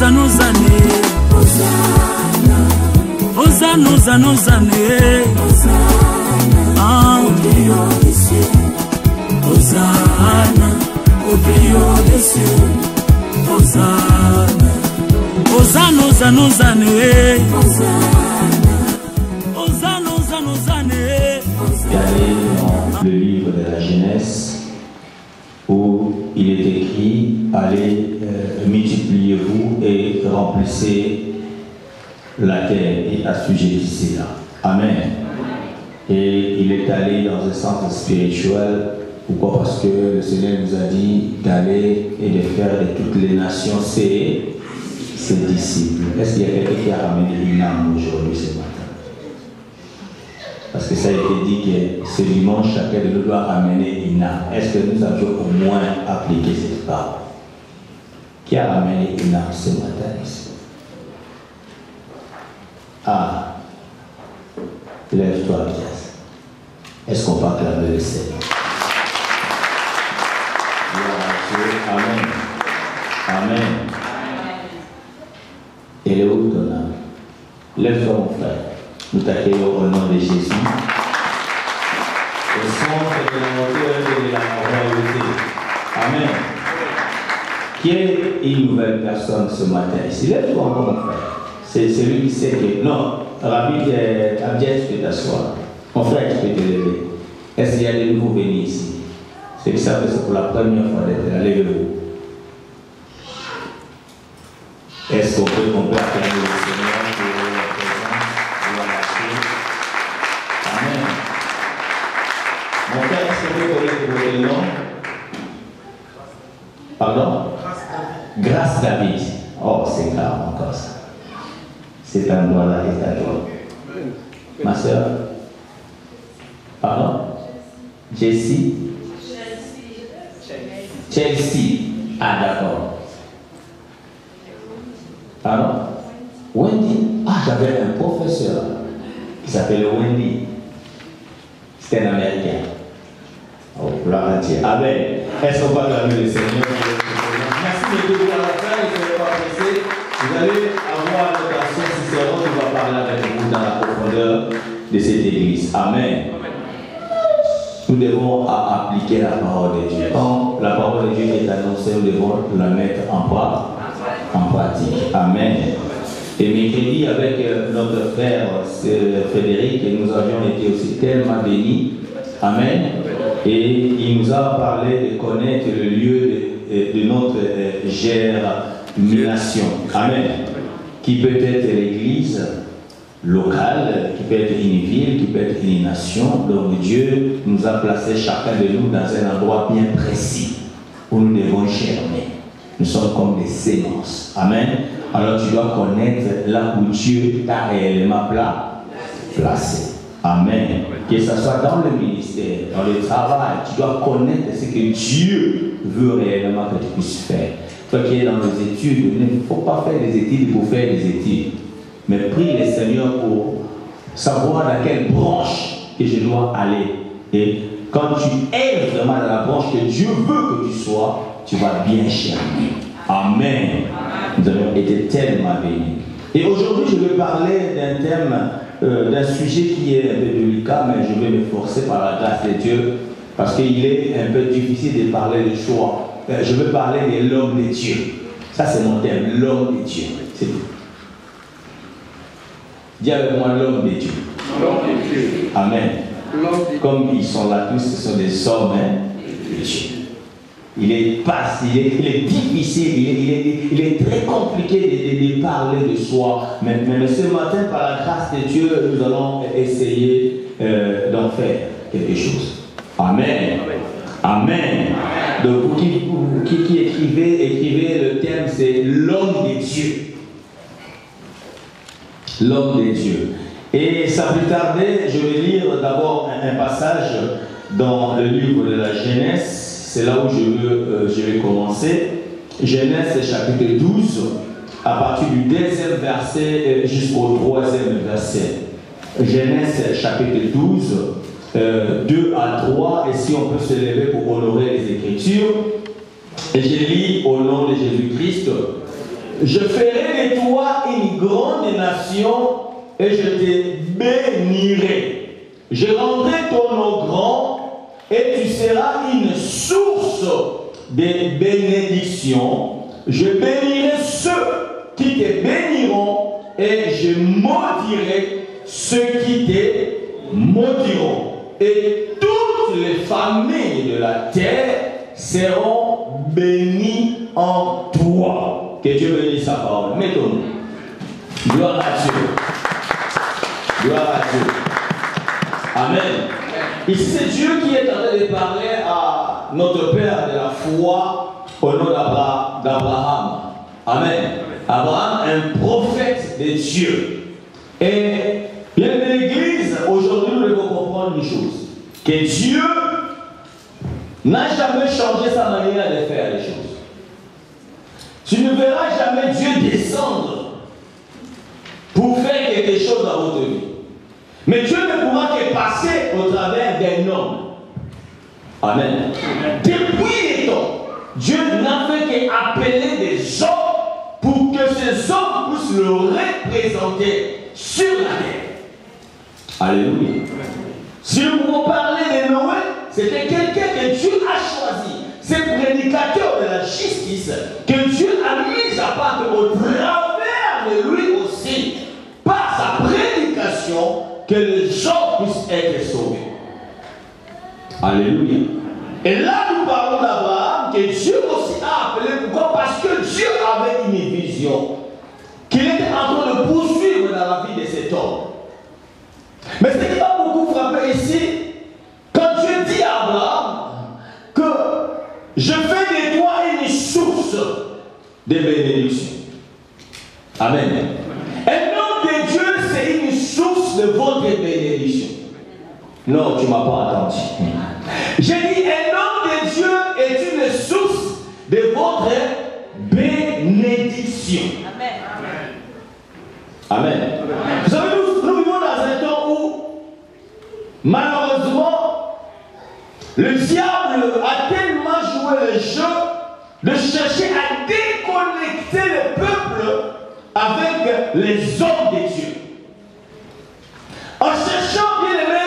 Hosanna, Hosanna, Hosanna, Hosanna, Hosanna, au pays des cieux, Hosanna, Hosanna, Hosanna, Hosanna, Hosanna, Hosanna, Hosanna. Allez dans le livre de la Genèse où il est écrit: allez, multipliez-vous et remplissez la terre et assujettissez-la. Amen. Et il est allé dans un sens spirituel. Pourquoi? Parce que le Seigneur nous a dit d'aller et de faire de toutes les nations ses disciples. Est-ce qu'il y a quelqu'un qui a ramené une âme aujourd'hui ce matin? Parce que ça a été dit que ce dimanche, chacun de nous doit ramener une âme. Est-ce que nous avions au moins appliqué cette parole? Qui a ramené une âme ce matin ici? Ah, lève-toi, pièce. Est-ce qu'on peut acclamer le Seigneur? Amen. Amen. Elle est où ton âme? Lève-toi, mon frère. Nous t'accueillons au nom de Jésus. Au centre de la hauteur et de la royauté. Amen. Qui est une nouvelle personne ce matin ici? Lève-toi encore, mon frère. C'est celui qui sait que... Non, Rabbi, Abdiel, tu peux t'asseoir. Mon frère, tu peux te lever. Est-ce qu'il y a des nouveaux venus ici? C'est que ça, c'est pour la première fois d'être là. Levez-vous. Est-ce qu'on peut acclamer le Seigneur pour la présence de la nation? Amen. Mon frère, est-ce que vous connaissez votre nom? Pardon? Grâce David. Oh, c'est grave encore ça. Cet endroit-là est à toi. Ma soeur? Pardon? Jessie? Chelsea. Ah, d'accord. Pardon? Wendy. Ah, j'avais un professeur qui s'appelait Wendy. C'était un Américain. Oh, gloire à Dieu. Amen. Est-ce qu'on va acclamer le Seigneur? Merci de vous à la fin, ne soyez pas pressés. Vous allez avoir notre action Cicéron qui va parler avec vous dans la profondeur de cette église. Amen. Nous devons appliquer la parole de Dieu. Quand la parole de Dieu est annoncée, nous devons la mettre en pratique. Amen. Et mercredi, avec notre frère Frédéric, nous avions été aussi tellement bénis. Amen. Et il nous a parlé de connaître le lieu de notre germination. Amen. Qui peut être l'église locale, qui peut être une ville, qui peut être une nation. Donc Dieu nous a placé chacun de nous dans un endroit bien précis où nous devons germer. Nous sommes comme des semences. Amen. Alors tu dois connaître là où Dieu t'a réellement placé. Amen. Que ce soit dans le ministère, dans le travail, tu dois connaître ce que Dieu veut réellement que tu puisses faire. Toi qui es dans les études, il ne faut pas faire des études pour faire des études. Mais prie le Seigneur pour savoir dans quelle branche que je dois aller. Et quand tu es vraiment dans la branche que Dieu veut que tu sois, tu vas bien germer. Amen. Nous avons été tellement bénis. Et aujourd'hui, je vais parler d'un thème, d'un sujet qui est un peu délicat, mais je vais me forcer par la grâce de Dieu, parce qu'il est un peu difficile de parler de choix. Je veux parler de l'homme de Dieu. Ça, c'est mon thème, l'homme de Dieu. C'est tout. Dis avec moi l'homme de Dieu. L'homme de Dieu. Amen. Comme ils sont là tous, ce sont des hommes de Dieu. Il est difficile, il est très compliqué de parler de soi. Mais ce matin, par la grâce de Dieu, nous allons essayer d'en faire quelque chose. Amen. Amen. Donc, vous qui écrivez le thème, c'est l'homme de Dieu. L'homme de Dieu. Et sans plus tarder, je vais lire d'abord un passage dans le livre de la Genèse. C'est là où je vais commencer. Genèse chapitre 12, à partir du 2e verset jusqu'au 3e verset. Genèse chapitre 12, 2 à 3, et si on peut se lever pour honorer les Écritures. Et je lis au nom de Jésus-Christ. Je ferai de toi une grande nation et je te bénirai. Je rendrai ton nom grand et tu seras une source de bénédiction. Je bénirai ceux qui te béniront et je maudirai ceux qui te maudiront. Et toutes les familles de la terre seront bénies en toi. Que Dieu bénisse sa parole. Mettons-nous. Gloire à Dieu. Gloire à Dieu. Amen. Ici, c'est Dieu qui est en train de parler à notre Père de la foi au nom d'Abraham. Amen. Abraham, un prophète de Dieu. Et bien de l'Église, aujourd'hui, nous devons comprendre une chose. Que Dieu n'a jamais changé sa manière de faire les choses. Tu ne verras jamais Dieu descendre pour faire quelque chose dans votre vie. Mais Dieu ne pourra que passer au travers d'un homme. Amen. Depuis les temps, Dieu n'a fait qu'appeler des hommes pour que ces hommes puissent le représenter sur la terre. Alléluia. Si nous pouvons parler de Noé, c'était quelqu'un que Dieu a choisi. C'est le prédicateur de la justice que Dieu a mis à part au travers de lui aussi, par sa prédication, que les gens puissent être sauvés. Alléluia. Et là, nous parlons d'Abraham, que Dieu aussi a appelé. Pourquoi? Parce que Dieu avait une vision qu'il était en train de poursuivre dans la vie de cet homme. Mais ce qui m'a beaucoup frappé ici, quand Dieu dit à Abraham que je fais de toi une source de bénédiction. Amen. Un nom de Dieu, c'est une source de votre bénédiction. Non, tu ne m'as pas entendu. J'ai dit, un nom de Dieu est une source de votre bénédiction. Amen. Amen. Vous savez, nous vivons dans un temps où, malheureusement, le diable a tellement joué le jeu de chercher à déconnecter le peuple avec les hommes de Dieu. En cherchant, bien aimé,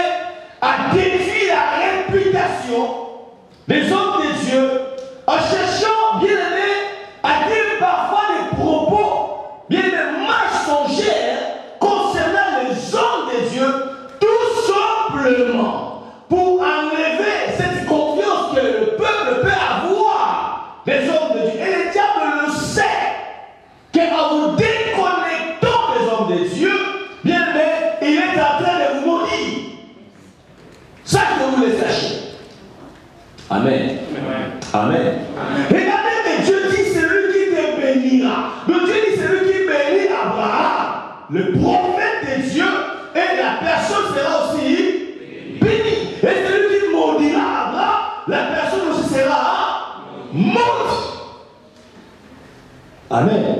à détruire la réputation des hommes de Dieu, en cherchant, bien aimé, à dire parfois des propos, bien aimé, mensongers concernant les hommes de Dieu, tout simplement pour enlever cette confiance que le peuple peut avoir des hommes de Dieu. Et le diable le sait, qu'en vous déconnectant des hommes de Dieu, bien aimé, il est en train de vous mourir. Ça que vous le sachez. Amen. Amen. Regardez que Dieu dit c'est lui qui te bénira. Donc Dieu dit c'est lui qui bénit Abraham, le prophète de Dieu, et la personne sera aussi bénie. Et c'est lui qui maudira Abraham, la personne aussi sera maudite. Amen.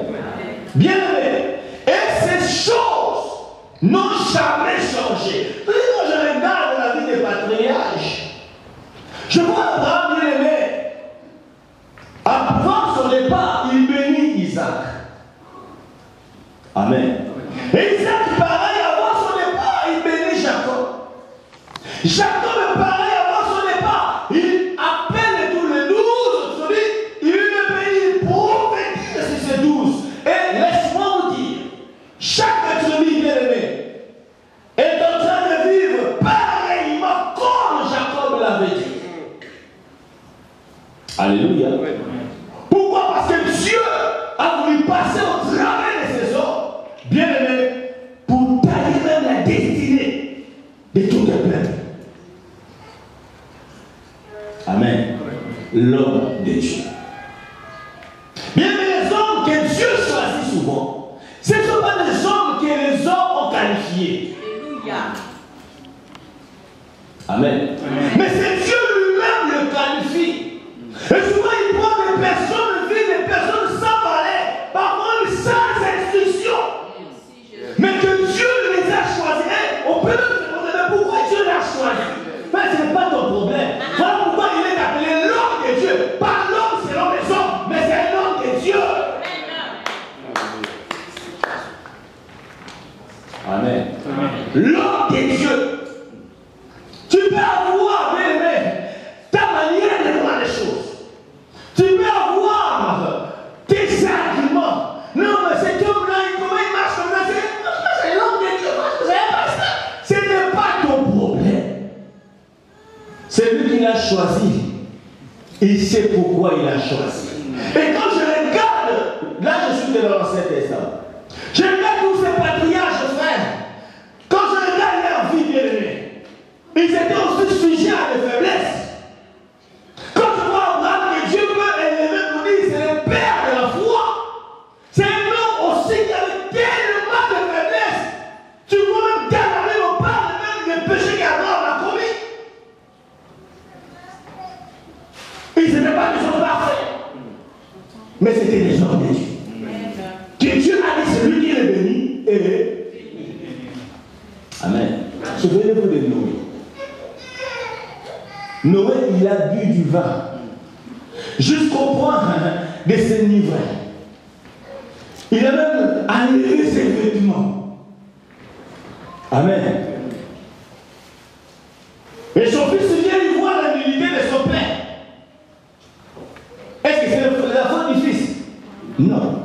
Bien aimé. Et ces choses n'ont jamais changé. Quand je regarde la vie des patriarches, je vois Abraham bien aimé. Avant son départ, il bénit Isaac. Amen. Et Isaac, pareil, avant son départ, il bénit Jacob. Jacob, pareil, avant son départ, il appelle tous les 12 autres, il le bénit, il prophétise sur ces 12. Et laisse-moi vous dire, chaque tribu bien aimé est en train de vivre pareillement comme Jacob l'avait dit. Alléluia. Pourquoi? Parce que Dieu a voulu passer au travers de ces hommes, bien aimés, pour tailler même la destinée de tout le peuple. Amen. L'homme de Dieu. Bien aimés, les hommes que Dieu choisit souvent, ce ne sont pas des hommes que les hommes ont qualifiés. Alléluia. Amen. Mais c'est Dieu lui-même le qualifie. Et souvent il prend des personnes vives, des personnes sans valeur, parfois sans instruction. Mais que Dieu les a choisis. On peut se demander pourquoi Dieu les a choisis. Mais ce n'est pas ton problème. Voilà pourquoi il est appelé l'homme de Dieu. Pas l'homme selon les hommes, mais c'est l'homme de Dieu. choisi, il sait pourquoi il a choisi. Et quand je regarde, là je suis dans l'Ancien Testament, je regarde tous ces patriarches, frères, quand je regarde leur vie bien aimée, ils étaient aussi sujets à des faiblesses. Quand je vois Abraham que Dieu peut élever pour dire c'est le père de la foi, c'est un homme aussi qui avait tellement de faiblesses. Tu vois même David au parle même des péchés qu'Abraham a commis. Ils n'étaient pas des hommes parfaits, mais c'était des hommes de Dieu. Que Dieu a dit celui qui est béni et Amen. Souvenez-vous de Noé. Noé, il a bu du vin jusqu'au point de s'enivrer. Il a même enlevé ses vêtements. Amen. Et son fils vient lui voir la nullité de son père. Est-ce que c'est la faute du fils? Non.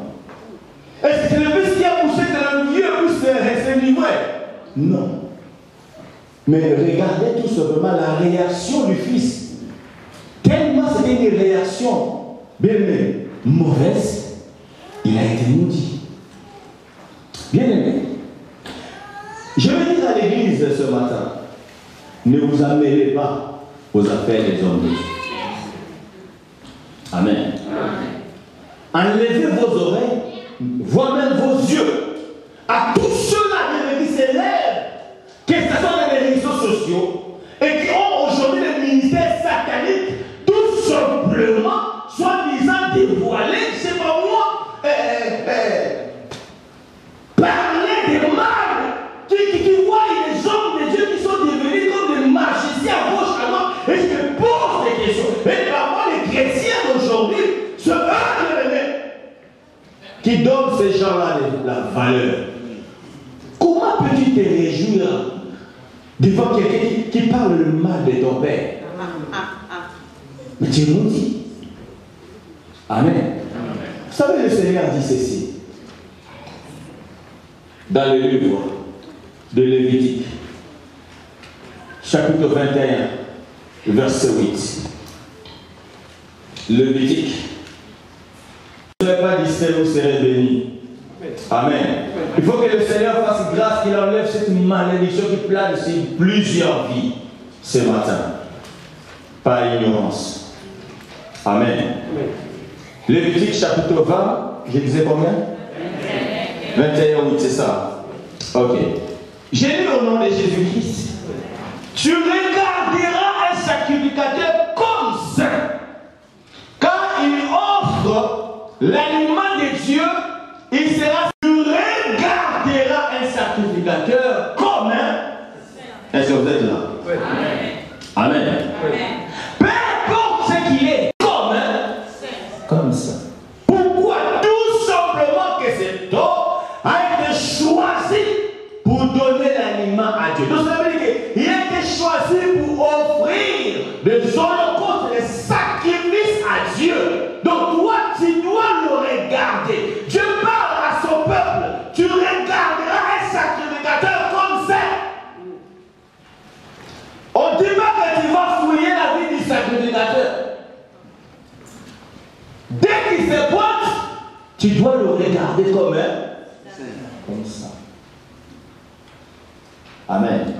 Est-ce que c'est le fils qui a poussé que le vieux puisse s'enivrer? Non. Mais regardez tout simplement la réaction du fils. Tellement c'était une réaction bien aimée, mauvaise, il a été maudit. Bien aimé. Je vais dire à l'église ce matin, ne vous amêlez pas aux affaires des hommes de Dieu. Amen. Enlevez vos oreilles, voire même vos yeux, à tous ceux-là qui s'élèvent, que ce soit dans les réseaux sociaux, et qui ont aujourd'hui le ministère satanique, tout simplement, soi-disant dévoilé, c'est pas moi, parler des mal, qui voient les hommes de Dieu qui sont devenus comme des magiciens à gauche, à droite, et je me pose des questions. Et parfois les chrétiens d'aujourd'hui, ce qui donnent ces gens-là la valeur. Comment peux-tu te réjouir devant quelqu'un qui parle le mal de ton père? Mais tu nous dis. Amen. Vous savez, le Seigneur dit ceci. Dans le livre de Lévitique, chapitre 21, verset 8. Lévitique. Ne serez pas distinct, vous serez bénis. Amen. Il faut que le Seigneur fasse grâce, qu'il enlève cette malédiction qui plane sur plusieurs vies ce matin. Par ignorance. Amen. Lévitique chapitre 20, je disais combien? 21, oui, c'est ça. Ok. J'ai lu au nom de Jésus-Christ. Tu regarderas un sacrificateur comme saint. Quand il offre l'aliment de Dieu, il sera. Tu regarderas un sacrificateur comme un. Est-ce que vous êtes là? Oui. Amen. Amen. Peu importe ce qu'il est, comme ça. Pourquoi? Tout simplement que cet homme a été choisi pour donner l'aliment à Dieu. Donc ça veut dire qu'il a été choisi pour offrir des holocaustes, des sacrifices à Dieu. Donc toi, tu dois le regarder. Dieu parle à son peuple. Tu regarderas un sacrificateur comme ça. On ne dit pas que tu vas fouiller la vie du sacrificateur. Dès qu'il se pointe, tu dois le regarder comme ça. Amen.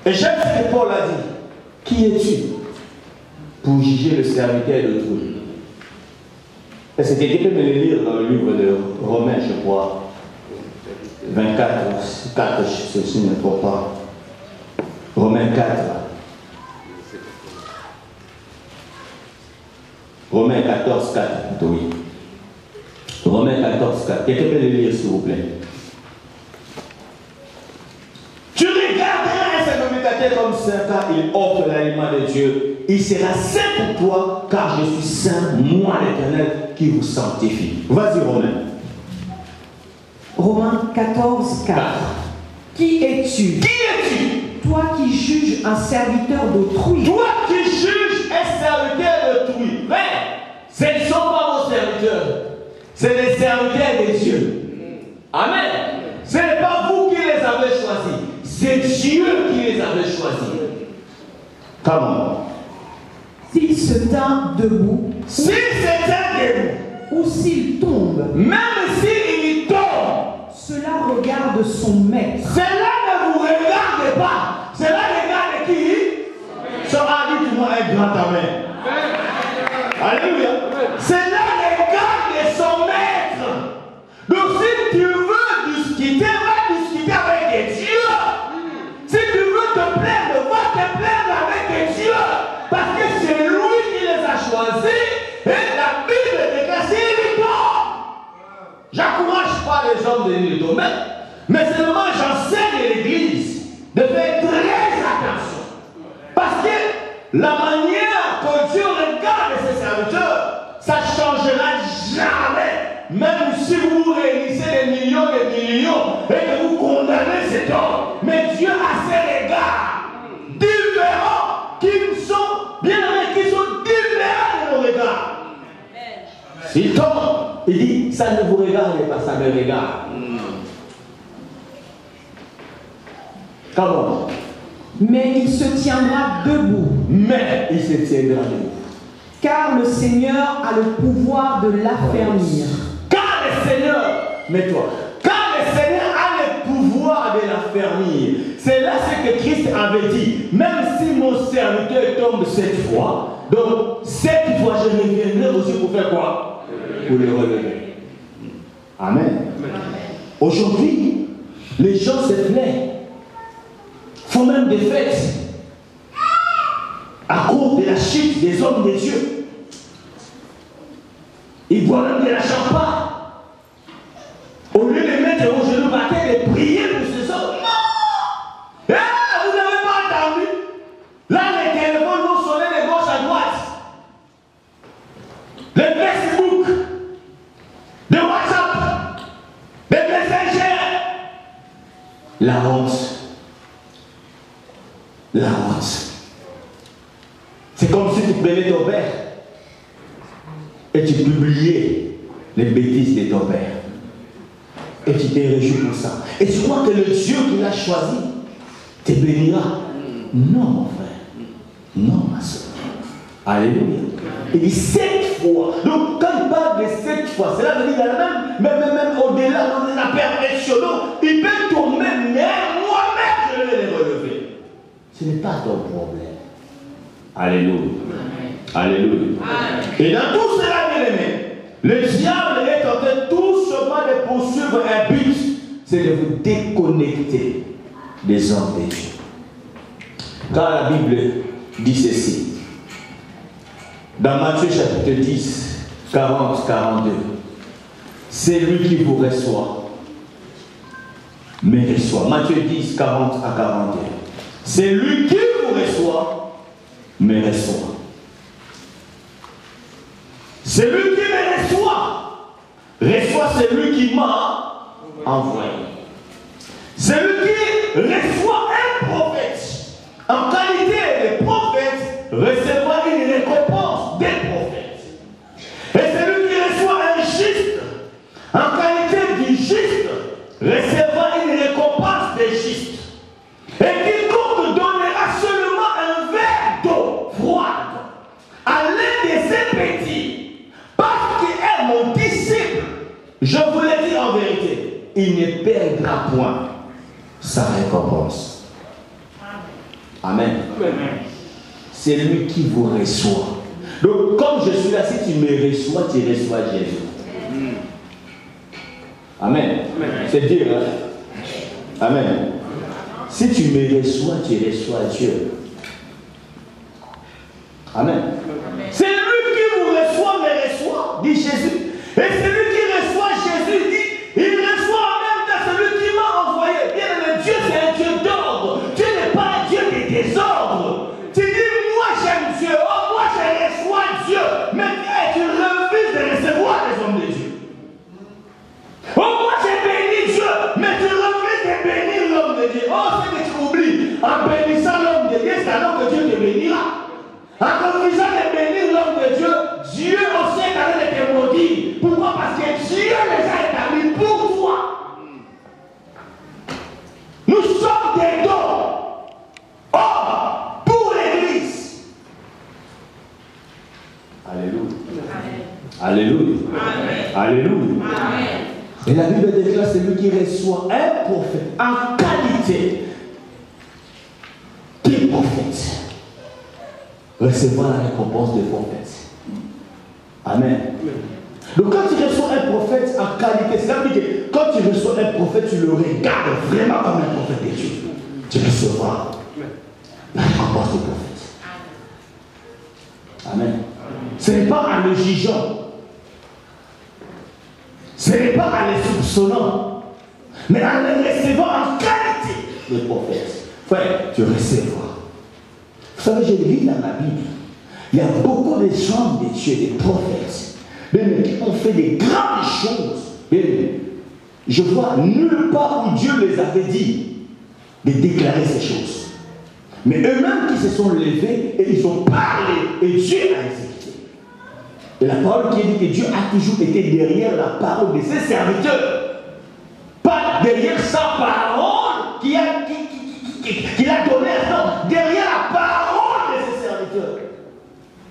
Et j'aime ce que Paul a dit. Qui es-tu pour juger le serviteur d'autrui? Est-ce que quelqu'un peut me le lire dans le livre de Romains, je crois 24, 4, ceci ne faut pas. Romains 4. Romains 14, 4, oui. Romains 14, 4. Quelqu'un peut le lire, s'il vous plaît. Tu regarderas un sacrificateur comme saint, car il offre l'aliment de Dieu. Il sera saint pour toi, car je suis saint, moi l'Éternel, qui vous sanctifie. Vas-y, Romains. Romains 14, 4. Qui es-tu? Qui es-tu? Toi qui juges un serviteur d'autrui. Toi qui juges un serviteur d'autrui. Mais ce ne sont pas vos serviteurs. C'est les serviteurs de Dieu. Amen. Ce n'est pas vous qui les avez choisis. C'est Dieu qui les avait choisis. Comment? S'il se tint debout, S'il se tient debout, ou s'il tombe, même s'il tombe, cela regarde son maître. cela ne vous regarde pas. Cela regarde qui? Ça a dit tout le monde est grand amen. Alléluia. Cela regarde son maître. Donc si tu veux discuter, va discuter avec Dieu. Si tu veux te plaindre, va te plaindre avec Dieu. Parce que c'est lui qui les a choisis. Et la Bible déclare s'il tombe. J'encourage pas les hommes de venir tomber. Mais seulement j'enseigne l'église de faire très attention. Parce que la manière que Dieu regarde ses serviteurs, ça ne changera jamais. Même si vous réunissez des millions et que vous condamnez cet homme. Mais Dieu a ses regards différents qui sont bien aimés, qui sont différents de nos regards. S'il tombe, il dit, ça ne vous regarde pas, ça me regarde. Comment? Mais il se tiendra debout. Mais il se tiendra debout. Car le Seigneur a le pouvoir de l'affermir. Car le Seigneur, mets-toi, car le Seigneur a le pouvoir de l'affermir. C'est là ce que Christ avait dit. Même si mon serviteur tombe 7 fois, donc 7 fois je reviendrai aussi pour faire quoi? Pour le relever. Amen. Aujourd'hui, les gens se plaignent, font même des fêtes à cause de la chute des hommes de Dieu. Ils boivent même de la champagne. Au lieu de mettre au genou par terre et de prier pour ces hommes. Non! Vous n'avez pas entendu? Là, les téléphones vont sonner de gauche à droite. Les Facebook, les WhatsApp, les messengers. La honte. La honte. C'est comme si tu prenais ton père et tu publiais les bêtises de ton père. Et tu t'es réjoui pour ça. Et tu crois que le Dieu qui l'a choisi te bénira? Non, mon frère. Non, ma soeur. Alléluia. Il dit 7 fois. Donc, quand il parle de 7 fois, cela veut dire même au-delà de la perfection. Donc, il peut tomber, mais moi-même, je vais les relever. Ce n'est pas ton problème. Alléluia. Alléluia. Et dans tout cela, bien aimé, le diable est en train tout seulement de poursuivre un but, c'est de vous déconnecter des hommes de Dieu. Quand la Bible dit ceci, dans Matthieu chapitre 10, 40, 42, c'est lui qui vous reçoit, mais reçoit. Matthieu 10, 40 à 42. C'est lui qui vous reçoit, mais reçoit. C'est lui qui me reçoit, celui qui m'a envoyé. Celui qui reçoit un prophète, en qualité de prophète, recevra une récompense des prophètes. Et celui qui reçoit un juste, en qualité du juste, recevra une récompense des justes. Et quiconque donnera seulement un verre d'eau froide à l'un de ses petits, parce qu'il est mon disciple, je vous le dis en vérité, il ne perdra point sa récompense. Amen. C'est lui qui vous reçoit. Donc, comme je suis là, si tu me reçois, tu reçois Jésus. Amen. C'est dire, hein? Amen. Si tu me reçois, tu reçois Dieu. Amen. C'est lui qui vous reçoit, me reçoit, dit Jésus. Et celui qui reçoit Jésus dit, il reçoit en même temps celui qui m'a envoyé. Bien aimé, Dieu c'est un Dieu d'ordre. Dieu n'est pas un Dieu de désordre. Tu dis, moi j'aime Dieu, oh moi je reçois Dieu. Mais tu refuses de recevoir les hommes de Dieu. Oh moi j'ai béni Dieu, mais tu refuses de bénir l'homme de Dieu. Oh c'est que tu oublies, en bénissant l'homme de Dieu, c'est alors que Dieu te bénira. En refusant de bénir l'homme de Dieu, Dieu aussi est en train de te maudire. Pourquoi? Parce que Dieu les a établis pour toi. Nous sommes des dons. Or, pour l'Église, Alléluia. Amen. Alléluia. Amen. Et la Bible déclare celui qui reçoit un prophète en qualité de prophète recevra la récompense de prophète. Amen. Donc quand tu reçois un prophète en qualité, c'est-à-dire que quand tu reçois un prophète, tu le regardes vraiment comme un prophète de Dieu. Tu recevras la récompense du prophète. Amen. Ce n'est pas en le jugeant. Ce n'est pas en les soupçonnant, mais en les recevant en qualité de prophète. Frère, tu recevras. Vous savez, j'ai lu dans la Bible, il y a beaucoup de gens de Dieu, des prophètes, qui ont fait des grandes choses. Je vois nulle part où Dieu les avait dit de déclarer ces choses. Mais eux-mêmes qui se sont levés et ils ont parlé et Dieu a exécuté. Et la parole qui dit que Dieu a toujours été derrière la parole de ses serviteurs. Pas derrière sa parole qu'il a donnée, non, derrière la parole de ses serviteurs.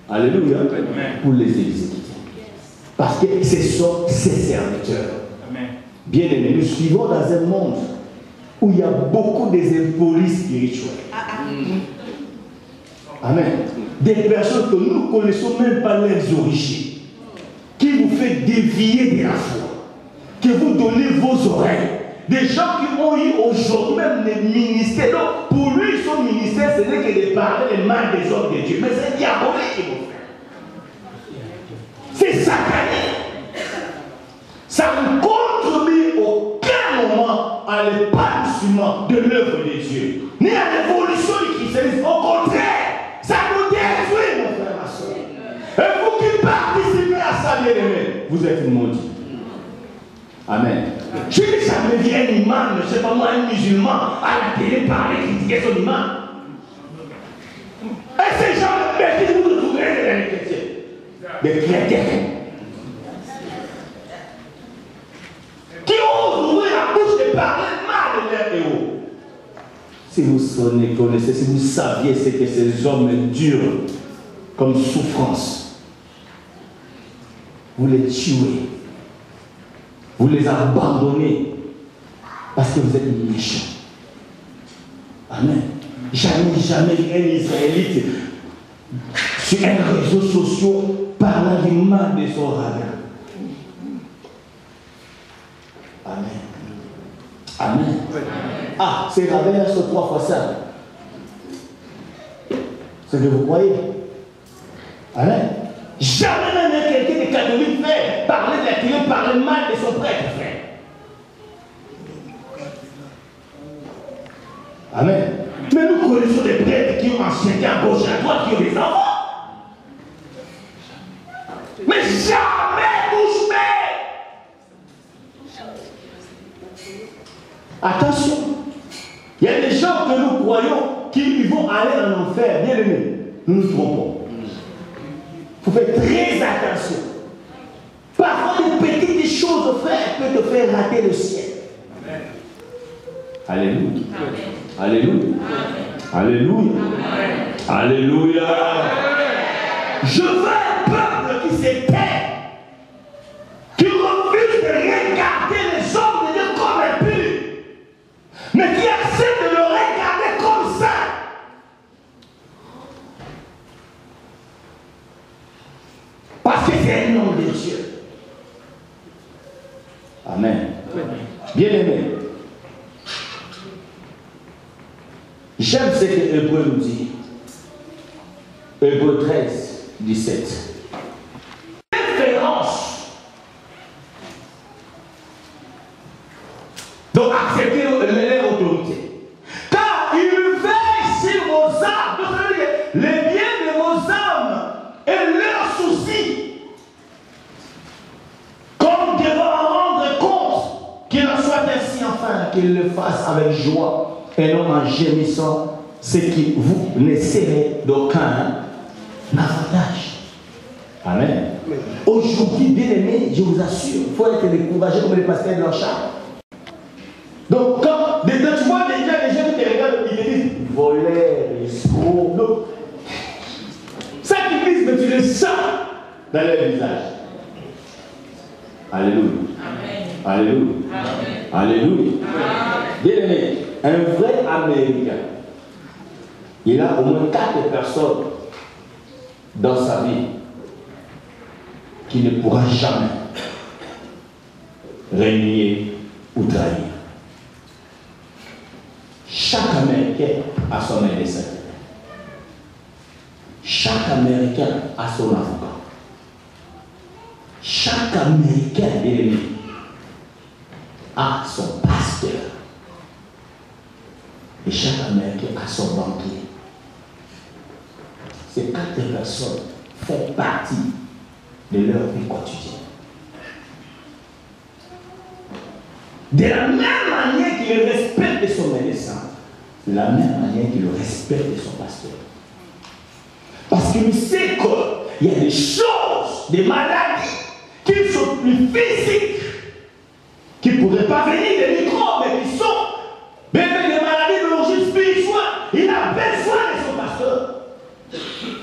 Alléluia. Pour les exécuter. Parce que ce sont ses serviteurs. Bien aimés, nous suivons dans un monde où il y a beaucoup des impolis spirituels. Amen. Des personnes que nous ne connaissons même pas leurs origines, qui vous fait dévier de la foi, que vous donnez vos oreilles. Des gens qui ont eu aujourd'hui même des ministères. Donc, pour lui, son ministère, ce n'est que de parler les mal des hommes de Dieu. Mais c'est diabolique, mon frère. C'est satanique. Ça ne contribue aucun moment à l'épanouissement de l'œuvre de Dieu, ni à l'évolution du christianisme. Au contraire, ça nous détruit, mon frère, ma soeur. Et vous qui participez à ça, bien-aimé, vous êtes maudits. Amen. Je n'ai jamais vu un imam, je ne sais pas moi, un musulman, à la télé parler, critiquer son imam. Et ces gens, mais qui vous retrouverez des chrétiens? Des chrétiens. Qui osent ouvrir la bouche et parler mal de leur héros. Si vous connaissez, si vous saviez ce que ces hommes endurent comme souffrance, vous les tuez, vous les abandonnez parce que vous êtes méchants. Amen. Jamais un Israélite sur un réseau social parlant du mal de son rabbin. Amen. Amen. Ah, ces rabbins sont 3 fois ça. C'est ce que vous croyez. Amen. Jamais même quelqu'un de catholique fait parler de la télé, parler mal de son prêtre, frère. Amen. Mais nous connaissons des prêtres qui ont enchanté à gauche et à droite, qui ont des enfants. Mais jamais bouche bée. Attention, il y a des gens que nous croyons qui vont aller en enfer. Bien aimés, nous nous trompons. Il faut faire très attention. Parfois, une petite chose, frère, peut te faire rater le ciel. Amen. Alléluia. Amen. Alléluia. Amen. Alléluia. Amen. Alléluia. Amen. Je veux un peuple qui s'éteint, qui refuse de regarder les hommes de Dieu comme impurs, mais qui accepte de le regarder comme ça. Parce que c'est un nom de Dieu. Amen. Bien aimé. J'aime ce que Hébreu nous dit. Hébreu 13, 17. Référence. Donc acceptez leur autorité. Car il veille sur vos âmes. Donc ça veut dire les biens de vos âmes et leurs soucis. Comme devant en rendre compte, qu'il en soit ainsi enfin, qu'il le fasse avec joie et non en gémissant, ce qui vous ne serez d'aucun avantage. Amen. Aujourd'hui, bien aimé, je vous assure, il faut être découragé comme les pasteurs de leur char. Donc, quand tu vois déjà les gens qui te regardent, ils te disent voleur, escroc. Donc, ça qu'ils disent, mais tu le sens dans leur visage. Alléluia. Alléluia. Alléluia. Bien aimé, un vrai Américain, il a au moins 4 personnes dans sa vie qui ne pourra jamais régner ou trahir. Chaque Américain a son médecin. Chaque Américain a son avocat. Chaque Américain, bien aimé, a son pasteur. Et chaque Américain a son banquier. Ces 4 personnes font partie de leur vie quotidienne. De la même manière qu'il respecte son médecin, de la même manière qu'il respecte son pasteur. Parce qu'il sait qu'il y a des choses, des maladies qui sont plus physiques, qui ne pourraient pas venir des microbes, mais qui sont des maladies de l'origine spirituelle. Il a besoin de son pasteur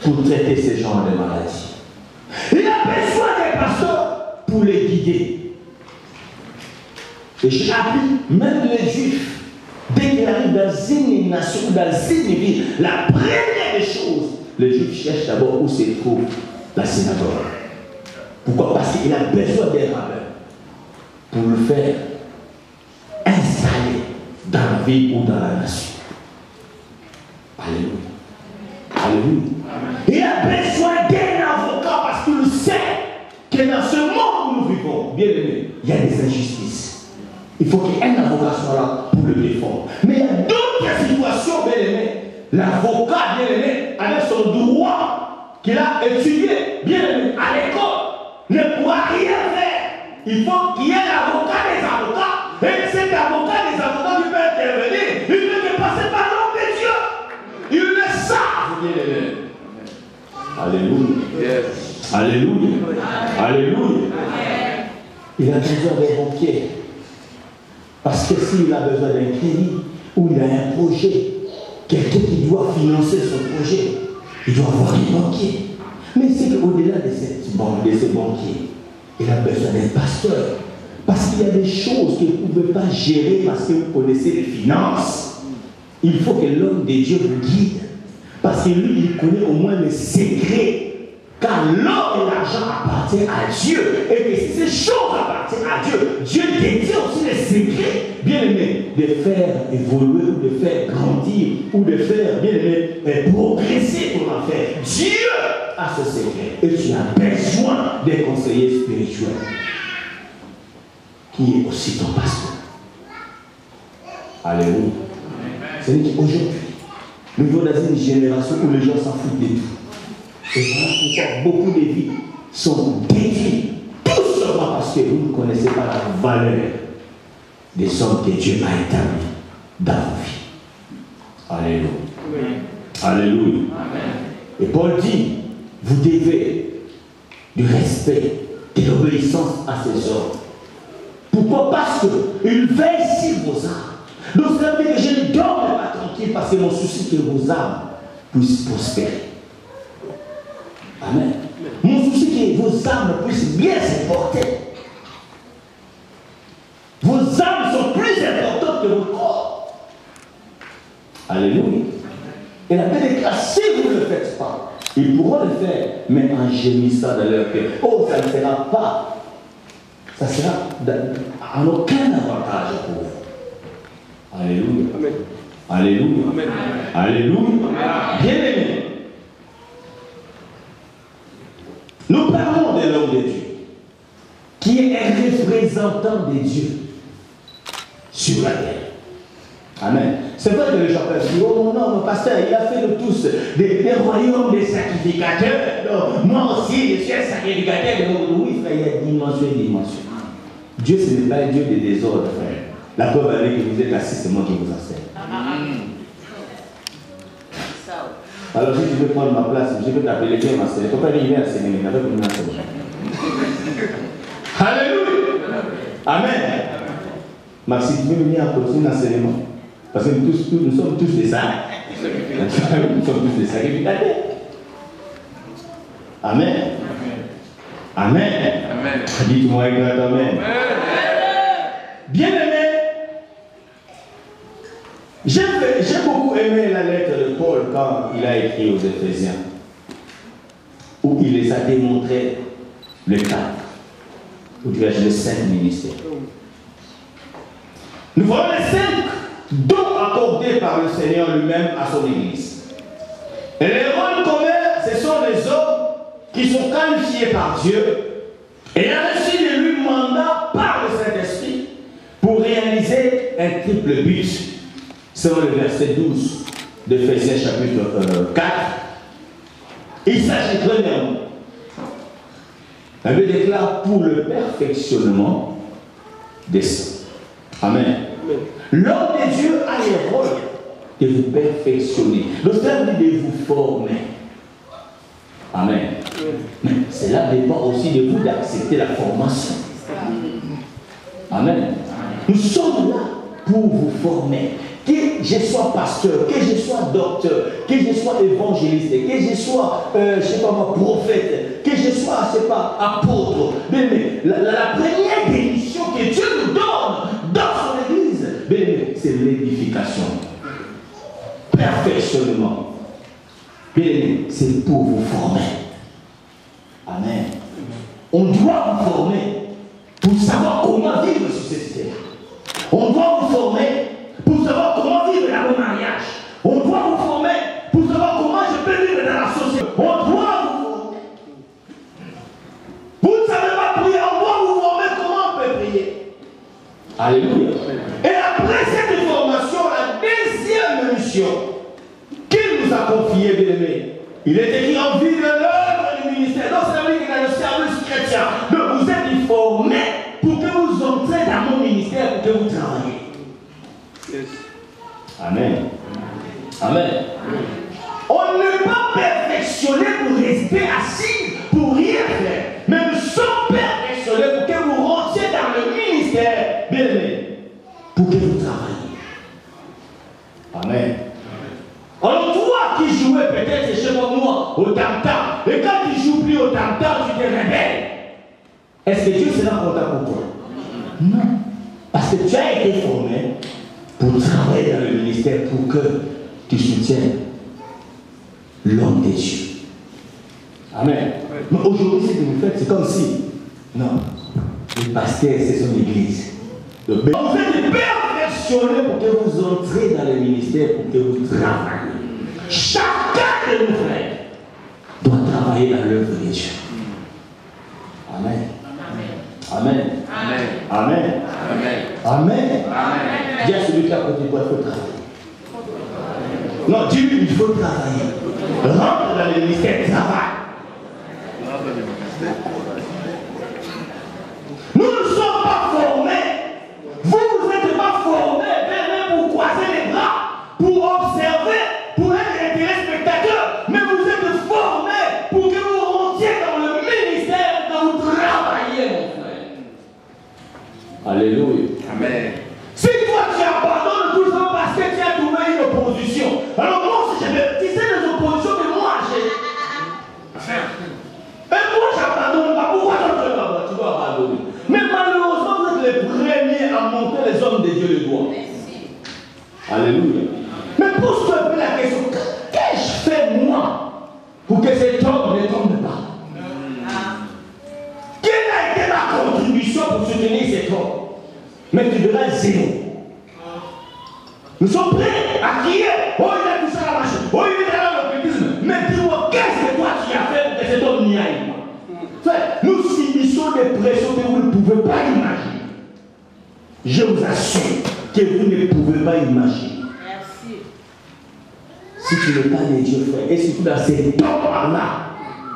pour traiter ces genres de maladies. Il a besoin des pasteurs pour les guider. Et j'ai appris, même les Juifs, dès qu'ils arrivent dans une nation, dans une ville, la première des choses, les Juifs cherchent d'abord où se trouve la synagogue. Pourquoi? Parce qu'il a besoin d'un rabbin pour le faire installer dans la ville ou dans la nation. Alléluia. Alléluia. Il a besoin d'un avocat parce qu'il sait que dans ce monde où nous vivons, bien aimé, il y a des injustices. Il faut qu'il y ait un avocat soit là pour le défendre. Mais il y a d'autres situations, bien aimé. L'avocat, bien aimé, avec son droit qu'il a étudié, bien aimé, à l'école, ne pourra rien faire. Il faut qu'il y ait l'avocat des avocats. Et cet avocat des avocats qui peut intervenir, il peut passer par l'homme de Dieu. Ils le savent, bien aimé. Alléluia. Yes. Alléluia. Alléluia. Il a besoin d'un banquier. Parce que s'il a besoin d'un crédit ou il a un projet, quelqu'un qui doit financer son projet, il doit avoir un banquier. Mais c'est qu'au-delà de ces banquiers, il a besoin d'un pasteur. Parce qu'il y a des choses que vous ne pouvez pas gérer parce que vous connaissez les finances. Il faut que l'homme de Dieu vous guide. Parce que lui, il connaît au moins les secrets. Car l'or et l'argent appartiennent à Dieu. Et que si ces choses appartiennent à Dieu, Dieu détient aussi les secrets, bien aimé, de faire évoluer ou de faire grandir ou de faire, bien aimé, progresser ton affaire. Dieu a ce secret. Et tu as besoin d'un conseiller spirituel qui est aussi ton pasteur. Alléluia. C'est-à-dire qu'aujourd'hui, nous vivons dans une génération où les gens s'en foutent de tout. Et voilà pourquoi beaucoup de vies sont détruites. Tout seulement parce que vous ne connaissez pas la valeur des sommes que Dieu a établies dans vos vies. Alléluia. Amen. Alléluia. Amen. Et Paul dit, vous devez du respect, de l'obéissance à ces hommes. Pourquoi? Parce qu'ils veillent sur vos âmes. Donc ça veut dire que je ne dors pas tranquille parce que mon souci c'est que vos âmes puissent prospérer. Amen. Mon souci c'est que vos âmes puissent bien se porter. Vos âmes sont plus importantes que vos corps. Alléluia. Et la paix est que si vous ne le faites pas, ils pourront le faire, mais en gémissant dans leur cœur. Oh, ça ne sera pas. Ça sera en aucun avantage pour vous. Alléluia. Amen. Alléluia. Amen. Alléluia. Amen. Bien aimé. Nous parlons de l'homme de Dieu, qui est un représentant de Dieu sur la terre. Amen. C'est vrai que les gens peuvent dire, oh non, mon pasteur, il a fait de tous des royaumes des sacrificateurs. Donc, moi aussi, je suis un sacrificateur. Oui, frère, il y a dimension et dimension. Dieu, ce n'est pas un Dieu de désordre, frère. La preuve avec que vous êtes assis, c'est moi qui vous enseigne. Alors, si tu veux prendre ma place, je vais t'appeler Dieu m'enseigner. Il ne faut pas arriver à enseigner, mais avec une enseigne. Alléluia. Amen. Maxime, tu veux venir apporter un enseignement. Parce que nous sommes tous des saints. Nous sommes tous des sacrificateurs. Amen. Amen. Amen. Dites-moi un grand amen. Bien-aimé, j'ai beaucoup aimé la lettre de Paul quand il a écrit aux Éphésiens, où il les a démontré le cadre, où tu as le 5 ministères. Nous voyons les 5 dons accordés par le Seigneur lui-même à son Église. Et les rôles communs, ce sont les hommes qui sont qualifiés par Dieu et ont reçu de lui mandat par le Saint-Esprit pour réaliser un triple but. Selon le verset 12 d'Éphésiens chapitre 4, il s'agit premièrement, la Bible déclare pour le perfectionnement des saints. Amen. L'homme de Dieu a le rôle de vous perfectionner. Le Seigneur dit de vous former. Amen. Mais cela dépend aussi de vous d'accepter la formation. Amen. Nous sommes là pour vous former. Que je sois pasteur, que je sois docteur, que je sois évangéliste, que je sois, je ne sais pas moi, prophète, que je sois, je ne sais pas, apôtre. Mais la première bénédiction que Dieu nous donne dans son Église, c'est l'édification. Perfectionnement. C'est pour vous former. Amen. On doit vous former pour savoir comment vivre sur cette terre. On doit vous former pour savoir comment vivre dans le mariage. On doit vous former pour savoir comment je peux vivre dans la société. On doit vous former. Vous ne savez pas prier, on doit vous former comment on peut prier. Alléluia. Et après cette formation, la deuxième mission qu'il nous a confiée, bien-aimé, il est écrit en vue de l'œuvre du ministère. Donc, c'est la vie qui est dans le service chrétien. Donc, vous êtes formés pour que vous entrez dans mon ministère, pour que vous travaillez. Yes. Amen. Amen. On n'est pas perfectionné pour rester assis, pour rien faire. Mais nous sommes perfectionnés pour que vous rentriez dans le ministère, bien aimé, pour que vous travailliez. Amen. Alors toi qui jouais peut-être chez moi au tam-tam, et quand tu ne joues plus au tam-tam, tu te rebelles. Est-ce que Dieu sera content pour toi? Non. Parce que tu as été formé pour travailler dans le ministère, pour que tu soutiennes l'homme de Dieu. Amen. Mais aujourd'hui, ce que vous faites, c'est comme si, non, le pasteur, c'est son église. Vous êtes perfectionnés pour que vous entriez dans le ministère, pour que vous travaillez. Chacun de nos frères doit travailler dans l'œuvre de Dieu. Amen. Amen. Amen. Amen. Amen. Amen. Dis à celui qui a côté de toi, il faut travailler. Non, dis-lui, il faut travailler. Rentre dans le ministère, travaille. Nous ne sommes pas formés. Vous n'êtes pas formés même pour croiser les bras, pour observer, pour être des spectateurs. Mais vous êtes formés pour que vous rentriez dans le ministère, quand vous travaillez, mon frère. Alléluia. Amen. Si toi tu abandonnes tout ça parce que tu as trouvé une opposition, alors moi aussi tu sais les oppositions que moi j'ai. Et moi j'abandonne pas. Pourquoi tu dois abandonner? Mais malheureusement vous êtes les premiers à monter les hommes de Dieu le doigt. Alléluia. Mais pose-toi un peu la question, qu'ai-je fait moi pour que cet homme ne tombe pas? Quelle a été ma contribution pour soutenir cet homme? Mais tu devrais zéro. Nous sommes prêts à crier. Oh, il a touché la machine. Oh, il est dans l'occultisme. Mais dis-moi, qu'est-ce que toi tu as fait pour que cet homme n'y aille pas? Nous subissons des pressions que vous ne pouvez pas imaginer. Je vous assure que vous ne pouvez pas imaginer. Merci. Si tu ne parles de Dieu, frère, et surtout dans ces temps-là,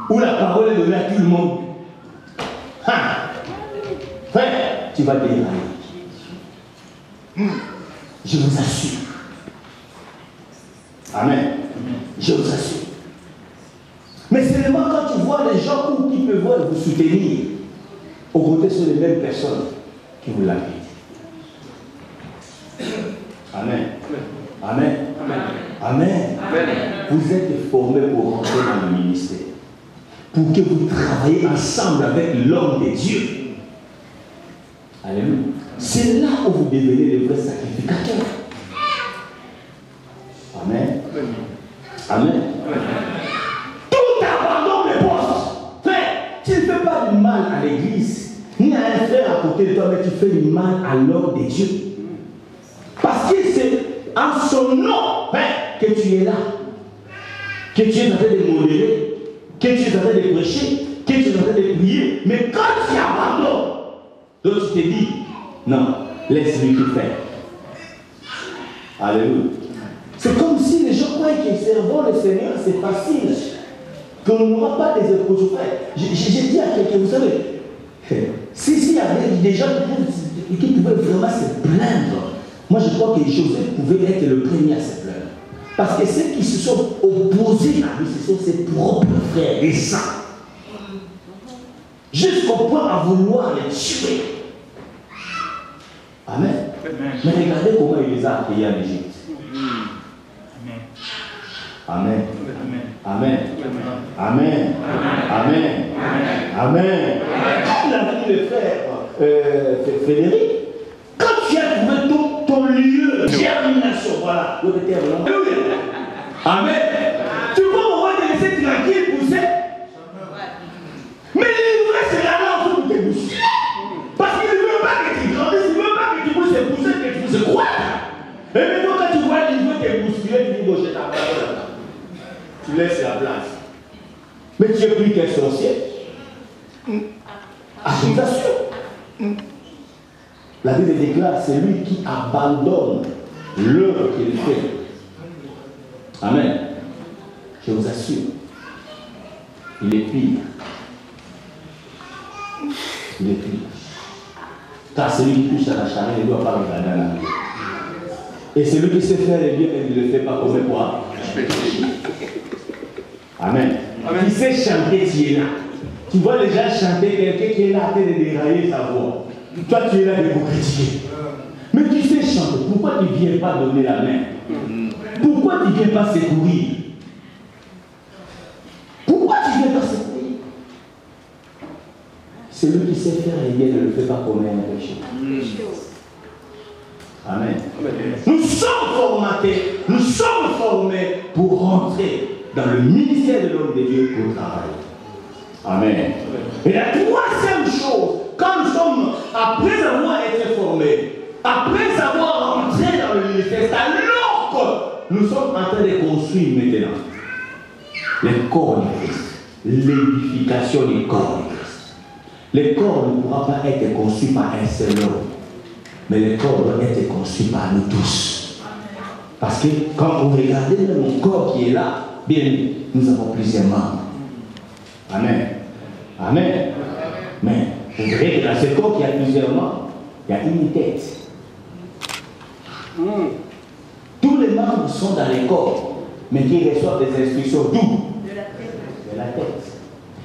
où la parole est donnée à tout le monde, frère, tu vas dérailler. Je vous assure. Amen. Je vous assure. Mais seulement quand tu vois les gens qui peuvent vous soutenir, au côté sont les mêmes personnes qui vous l'habitent. Amen. Amen. Amen. Amen. Vous êtes formés pour rentrer dans le ministère. pour que vous travaillez ensemble avec l'homme de Dieu. Alléluia. C'est là où vous devenez le vrai sacrificateur. Amen. Amen. Tout abandon de poste. Frère, tu ne fais pas du mal à l'église, ni à un frère à côté de toi, mais tu fais du mal à l'homme de Dieu. Parce que c'est en son nom, frère, que tu es là. Que tu es en train de modérer, que tu es en train de prêcher, que tu es en train de prier. Mais quand tu abandonnes, donc tu te dis, non, laisse-lui tout faire. Alléluia. C'est comme si les gens croient que servant le Seigneur, c'est facile. Qu'on n'aura pas des épreuves. J'ai dit à quelqu'un, vous savez, s'il y avait des gens qui pouvaient vraiment se plaindre, moi je crois que Joseph pouvait être le premier à se plaindre. Parce que ceux qui se sont opposés à lui, ce sont ses propres frères et sang. Jusqu'au point à vouloir les tuer. Amen. Mais regardez comment il les a accueillis en Égypte. Amen. Amen. Amen. Amen. Amen. Il a dit le frère Frédéric, quand tu as trouvé ton lieu de germination, voilà, le terme. Amen. Tu peux au moins te laisser tranquille pousser. Mais l'ivraie sera là en train de te pousser. Parce qu'il ne veut pas que tu grandisses, il ne veut pas que tu pousses pousser, que tu pousses croire. Et maintenant quand tu vois l'ivraie te bousculer, tu dis, bon, je t'abandonne. Tu laisses la place. Mais tu es plus qu'un sorcier. Ah, je vous assure. La Bible déclare, c'est lui qui abandonne l'œuvre qu'il fait. Amen. Je vous assure. Il est pire. Il est pire. Car celui qui touche à la charrue ne doit pas regarder à la vie. Et celui qui sait faire le bien et ne le fait pas comme quoi. Amen. Amen. Qui sait chanter, tu es là. Tu vois les gens chanter, quelqu'un qui est là en train de dérailler sa voix. Toi, tu es là de vous critiquer. Mais tu sais chanter. Pourquoi tu ne viens pas donner la main? Pourquoi tu ne viens pas secourir? Pourquoi tu ne viens pas secourir? Celui qui sait faire le bien ne le fait pas comme un péché. Amen. Nous sommes formatés, nous sommes formés pour rentrer dans le ministère de l'homme de Dieu pour travailler. Amen. Et la troisième chose, quand nous sommes, après avoir été formés, après avoir rentré dans le ministère, c'est alors que nous sommes en train de construire maintenant le corps de Christ, l'édification du corps de Christ. Le corps ne pourra pas être construit par un seul homme, mais le corps doit être construit par nous tous. Parce que quand vous regardez mon corps qui est là, bien, nous avons plusieurs membres. Amen. Amen. Mais vous verrez que dans ce corps qui a plusieurs membres, il y a une tête. Tous les membres sont dans les corps, mais qui reçoivent des instructions d'où? De la tête.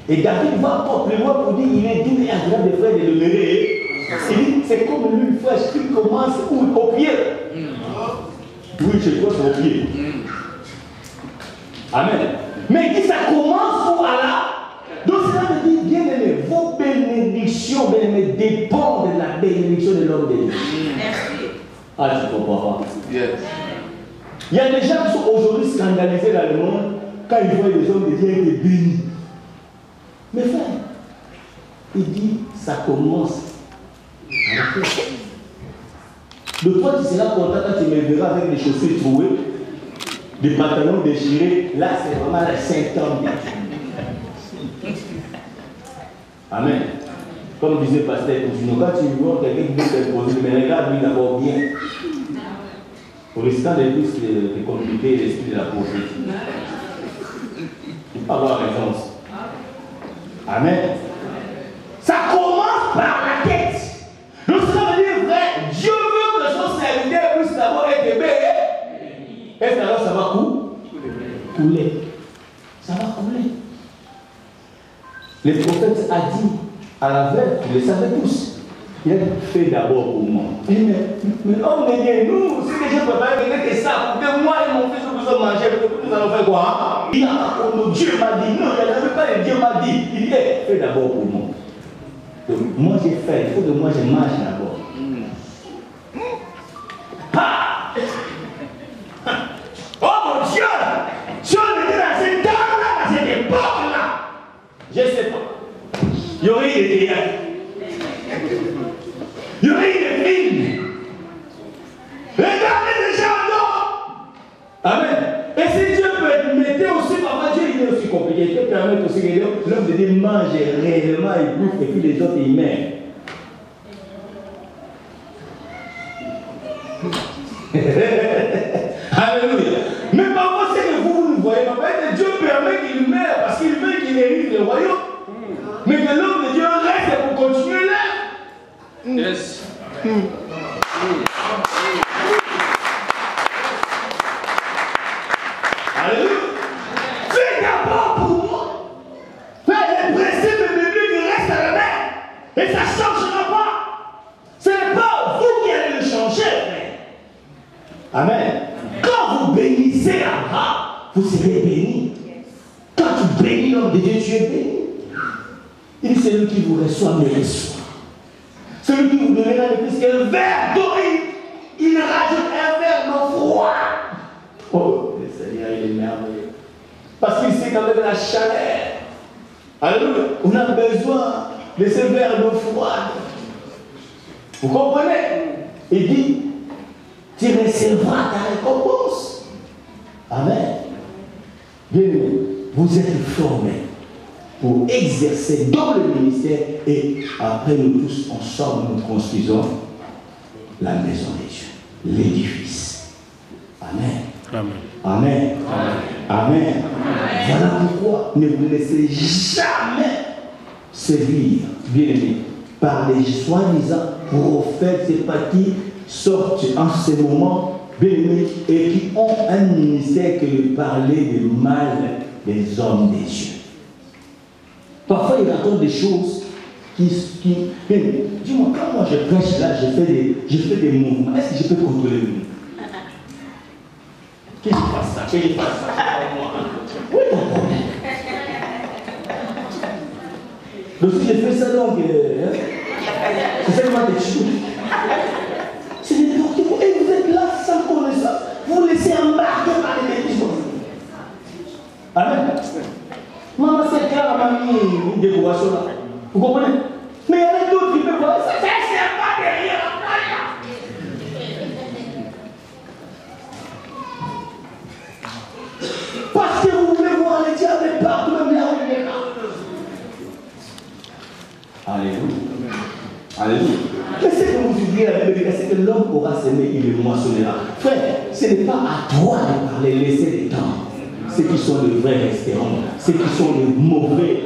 Et David va encore plus loin pour dire il est doux et agréable de frère de demeurer. Il dit c'est comme lui, frère, qui commence où? Au pied. Oui, je crois c'est au pied. Amen. Mais il dit ça commence pour Allah. Donc cela veut dire, bien aimé, vos bénédictions, bien aimé, dépendent de la bénédiction de l'homme de Dieu. Merci. Ah, tu comprends pas. Yes. Il y a des gens qui sont aujourd'hui scandalisés dans le monde quand ils voient les hommes de Dieu être bénis. Mais frère, il dit, ça commence à la tête. De toi, tu seras content quand tu me verras avec des chaussures trouées, des pantalons déchirés. Là, c'est vraiment la symptôme. Amen. Comme disait Pasteur Cousino, quand tu vois quelqu'un qui veut t'imposer, mais regarde lui d'abord bien. Pour risquant de plus de compliquer l'esprit de la prophétie. Il faut avoir raison. Amen. Ça commence par la tête. Donc ça veut dire, vrai, Dieu veut que son serviteur puisse d'abord être béni. Est-ce alors ça va couler? Ça va couler. Le prophète a dit à la veuve, vous le savez tous, il a fait d'abord pour moi. Mais l'homme de Dieu, nous, si les gens peuvent pas venir que ça, pour que moi et mon fils nous allons manger, nous allons faire quoi? Il a Dieu m'a dit, non, il n'y avait pas de Dieu m'a dit. d'abord pour moi. Donc, moi j'ai fait, il faut que moi je mange d'abord. Oh mon Dieu! Si on était dans cette temps-là, dans cette époque-là, je ne sais pas. Il y aurait eu des théâtres. Il y aurait eu des films. Regardez les gens là. Amen. Et si Dieu peut mettre aussi, parfois Dieu il est aussi compliqué. Dieu peut permettre aussi que l'homme de Dieu mange réellement, il bouffe et puis les autres ils meurent. Alléluia. Mais parfois c'est que vous ne voyez pas. Peut-être Dieu permet qu'il meure parce qu'il veut qu'il hérite le royaume. Mais que l'homme de Dieu reste pour continuer là. Yes. Alléluia. Fais d'abord pour moi. Fais les principes bibliques qui restent à la main. Et ça ne changera pas. Ce n'est pas vous qui allez le changer. Amen. Quand vous bénissez Abraham, vous serez bénis. Quand tu bénis l'homme de Dieu, tu es béni. Il dit celui qui vous reçoit me reçoit. Celui qui vous donnera le plus qu'un verre d'eau, il rajoute un verre d'eau froid. Oh, le Seigneur, il est merveilleux. Parce qu'il sait quand même la chaleur. Alléluia. On a besoin de ce verre d'eau froide. Vous comprenez? Il dit, tu recevras ta récompense. Amen. Bien-aimé, vous êtes formés pour exercer dans le ministère et après nous tous ensemble nous construisons la maison de Dieu, l'édifice. Amen. Amen. Amen. Amen. Amen. Voilà pourquoi ne vous laissez jamais séduire, bien-aimé, par les soi-disant prophètes et pas qui sortent en ce moment, bien-aimés, et qui ont un ministère que de parler du mal des hommes des dieux. Parfois, il raconte des choses qui dis-moi, quand moi je prêche là, je fais des mouvements. Est-ce que je peux contrôler le mouvement? Qu'il fasse ça, qu'il fasse ça, c'est pas moi. Oui, d'accord. Donc si je fais ça, donc, c'est seulement des choses. C'est n'importe quoi. Et vous êtes là sans connaissance. Vous laissez embarquer par les bêtises. Amen. Maman, c'est clair, mamie, une décoration là. Vous comprenez? Mais il y en a d'autres qui peuvent voir ça. C'est pas derrière la parce que vous voulez voir les diables partout, même là où il est là. Alléluia. Alléluia. Mais c'est que vous oubliez la Bible, c'est que l'homme aura semé, il le moissonnera. Frère, ce n'est pas à toi de parler, laisser les temps. Ceux qui sont de vrais restaurants, ceux qui sont de mauvais,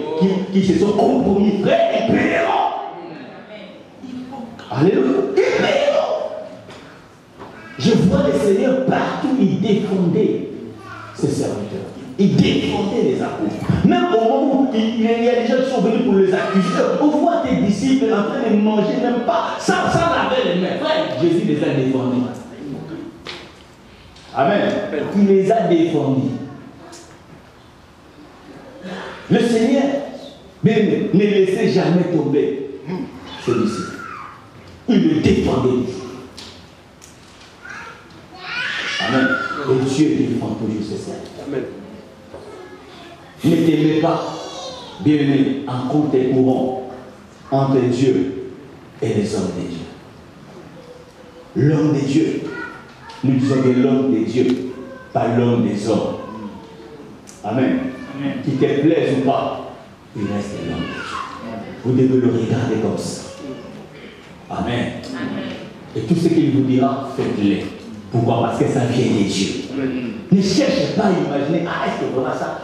qui se sont compromis, frère, ils paieront. Alléluia. Ils paieront. Je vois le Seigneur partout, il défendait ses serviteurs. Il défendait les apôtres. Même au moment où il y a des gens qui sont venus pour les accuser, on voit tes disciples en train de manger, même pas, sans laver les mains. Frère, Jésus les a défendus. Amen. Il les a défendus. Le Seigneur ne laissait jamais tomber ses disciples. Il le défendait. Amen. Et Dieu défend toujours ses serviteurs. Amen. Ne t'aimez pas, bien-aimé, en compte courant entre Dieu et les hommes de Dieu. L'homme de Dieu, nous disons que l'homme de Dieu, pas l'homme des hommes. Amen. Amen. Qu'il te plaise ou pas, il reste l'homme de Dieu. Vous devez le regarder comme ça. Amen. Amen. Et tout ce qu'il vous dira, faites-le. Pourquoi? Parce que ça vient de Dieu. Amen. Ne cherchez pas à imaginer, ah, est-ce que voilà ça?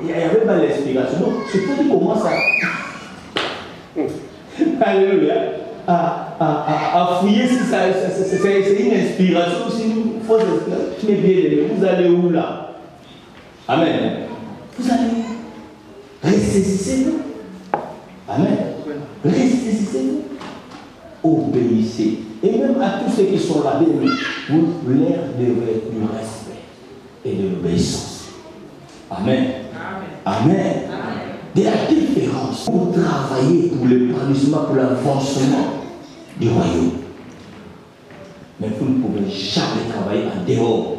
Il n'y avait pas l'explication. Donc, c'est toi qui commence à. Alléluia. À fouiller si c'est une inspiration, si une fausse inspiration. Mais bien aimé, vous allez où là? Amen. Vous allez. Ressaisissez-vous. Amen. Ressaisissez-vous. Obéissez. Et même à tous ceux qui sont là, vous leur devez du respect et de l'obéissance. Amen. Amen. Amen. de la différence. Vous travaillez pour l'épanouissement, pour l'avancement du royaume. Mais vous ne pouvez jamais travailler en dehors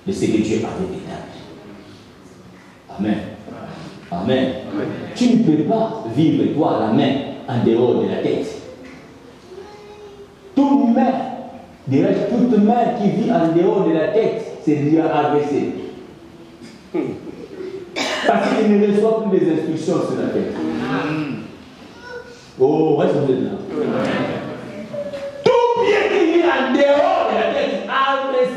de ce que Dieu avait établi. Amen. Amen. Amen. Tu ne peux pas vivre toi la main en dehors de la tête. Toute main qui vit en dehors de la tête, c'est déjà AVC. Parce qu'il ne reçoit plus des instructions sur la tête. Oh, reste vous êtes là. Tout bien qui vit en dehors de la tête, AVC.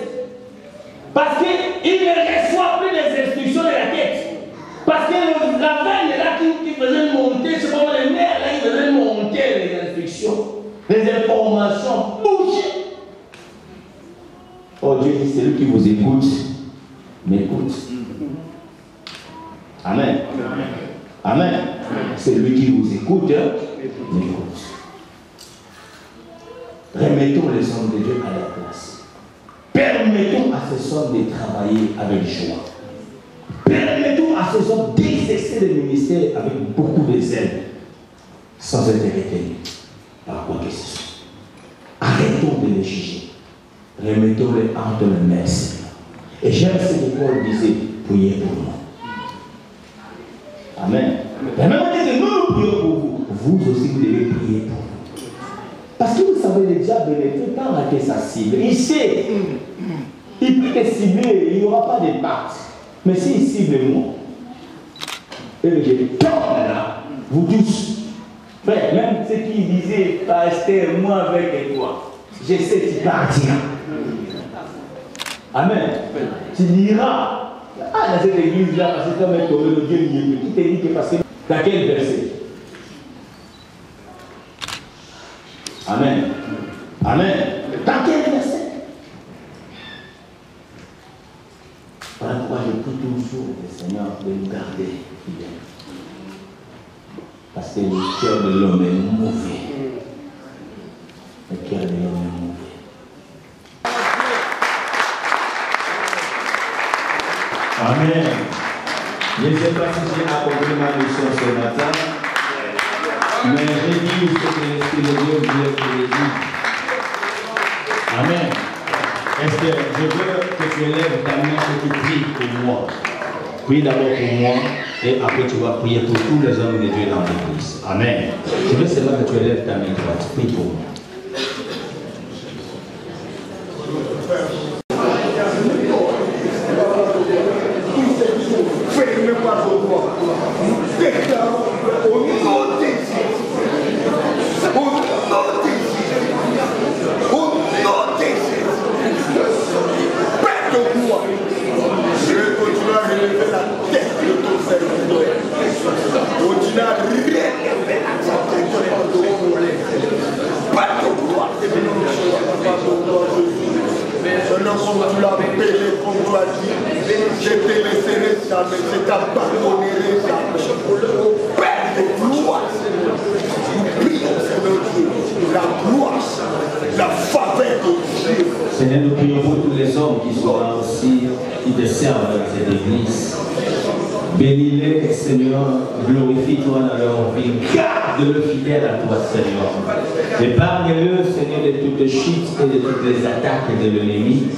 Parce qu'il ne reçoit plus des instructions de la tête. Parce que la veine là qui faisait monter, c'est comme les nerfs là qui faisaient monter les instructions, les informations, bouger. Oh Dieu dit, c'est lui qui vous écoute, m'écoute. Amen. Amen. C'est lui qui vous écoute, m'écoute. Remettons les hommes de Dieu à leur place. Permettons à ces hommes de travailler avec joie. Permettons à ces hommes d'exercer le ministère avec beaucoup de zèle, sans être retenus par quoi que ce soit. Arrêtons de les juger. Remettons-les entre les mains, Seigneur. Et j'aime ce que Paul disait, priez pour moi. Amen. La même manière que nous prions pour vous, vous aussi vous devez prier pour nous. Parce que vous savez, le diable ne peut pas rater sa cible. Il sait, il peut te cibler, il n'y aura pas de pacte. Mais s'il cible moi, et je tombe là, vous tous, frère, même ceux qui disaient, pasteur, moi avec toi, je sais que tu partir. Amen. Tu diras, dans cette église-là, parce que comme le Dieu n'y est plus, qui te dit que parce que, dans quel verset? Amen. Amen. Dans quel verset? Voilà pourquoi je prie toujours le Seigneur de nous garder fidèles. Parce que le cœur de l'homme est mauvais. Le cœur de l'homme est mauvais. Amen. Je ne sais pas si j'ai accompli ma mission ce matin, mais j'ai dit ce que l'Esprit de Dieu voulait que je dise. Amen. Est-ce que je veux que tu élèves ta main et que tu pries pour moi? Prie d'abord pour moi et après tu vas prier pour tous les hommes de Dieu dans l'église. Amen. Je veux seulement que tu élèves ta main droite. Prie pour moi. Seigneur, nous prions pour tous les hommes qui sont là aussi, qui te servent dans cette église. Bénis-les, Seigneur, glorifie-toi dans leur vie. Garde-le fidèle à toi, Seigneur. Épargne-le, Seigneur, de toutes chutes et de toutes les attaques de l'ennemi.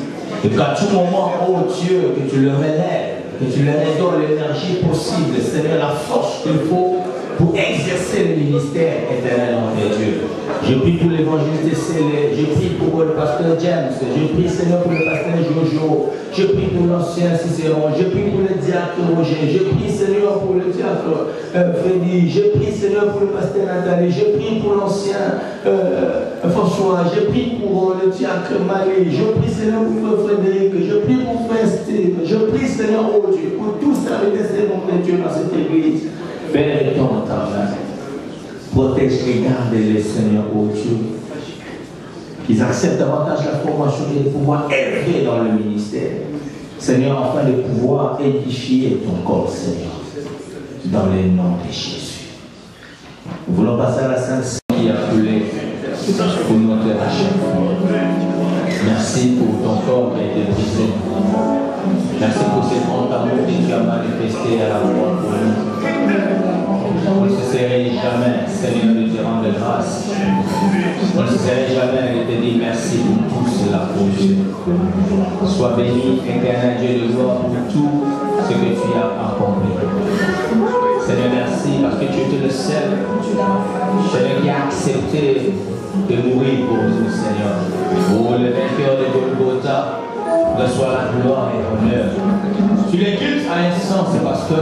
Et qu'à tout moment, oh Dieu, que tu le relèves, que tu leur donnes l'énergie possible, Seigneur, la force qu'il faut pour exercer le ministère éternel en Dieu. Je prie pour l'évangéliste Célé, je prie pour le pasteur James, je prie Seigneur pour le pasteur Jojo, je prie pour l'ancien Cicéron, je prie pour le diacre Roger, je prie Seigneur pour le diacre Freddy, je prie Seigneur pour le pasteur Nathalie, je prie pour l'ancien François, je prie pour le diacre Marie, je prie Seigneur pour frère Frédéric, je prie pour frère Steve, je prie Seigneur oh Dieu pour tous les serviteurs de Dieu dans cette église. Père et ton temps, protège et garde les Seigneur, oh Dieu. Qu'ils acceptent davantage la formation et de pouvoir œuvrer dans le ministère. Seigneur, afin de pouvoir édifier ton corps, Seigneur. Dans les noms de Jésus. Nous voulons passer à la Sainte qui a coulé pour notre achèvement. Merci pour ton corps qui a été brisé. Merci pour cet grand amour que tu as manifesté à la voix pour nous. Sois béni, éternel Dieu de gloire, pour tout ce que tu as accompli. Seigneur, merci parce que tu étais le seul, Seigneur, qui a accepté de mourir pour nous, Seigneur. Oh, le vainqueur de Golgotha, reçois la gloire et l'honneur. Tu les cultes à un sens, c'est parce que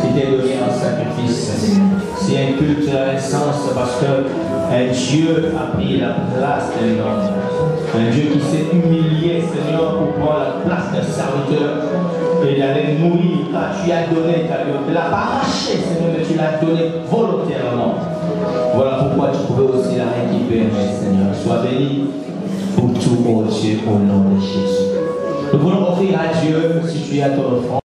tu t'es donné en sacrifice. Si un culte a un sens, c'est parce que un Dieu a pris la place d'un homme. Un Dieu qui s'est humilié, Seigneur, pour prendre la place d'un serviteur et d'aller mourir. Car tu as donné, tu ne l'as pas arraché, Seigneur, mais tu l'as donné volontairement. Voilà pourquoi tu pouvais aussi la récupérer, Seigneur. Sois béni pour tout, oh Dieu, au nom de Jésus. Nous voulons offrir à Dieu, si tu es à ton enfant,